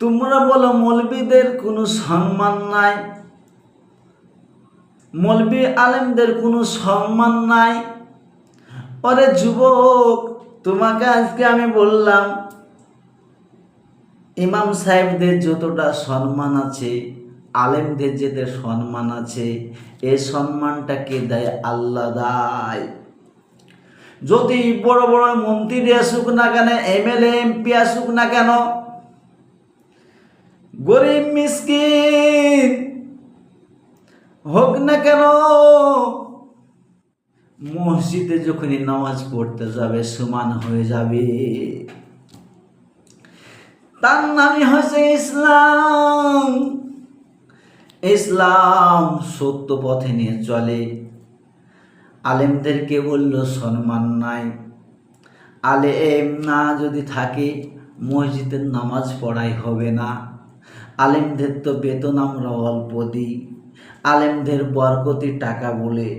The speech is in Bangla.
তোমরা বলো মৌলবীদের কোনো সম্মান নাই, মৌলবী আলেমদের কোনো সম্মান নাই। ওরে যুবক, তোমাকে আজকে আমি বললাম ইমাম সাহেবদের যতটা সম্মান আছে, আলেমদের যেতে সম্মান আছে, এই সম্মানটাকে দেয় আল্লাহ দেয়। যদি বড় বড় মন্ত্রী আসুক না কেন, এমএলএ এমপি আসুক না কেন, গরিব মিসকিন হোক না কেন, মসজিদে যখনই নামাজ পড়তে যাবে সমান হয়ে যাবে। তার নামই হচ্ছে ইসলাম। ইসলাম সত্য পথে নিয়ে চলে। আলেমদেরকে বলল সম্মান নাই, আলেম না যদি থাকে মসজিদের নামাজ পড়াই হবে না। আলেমদের তো বেতন আমরা অল্প দিই, আলেমদের বরকতি টাকা বলে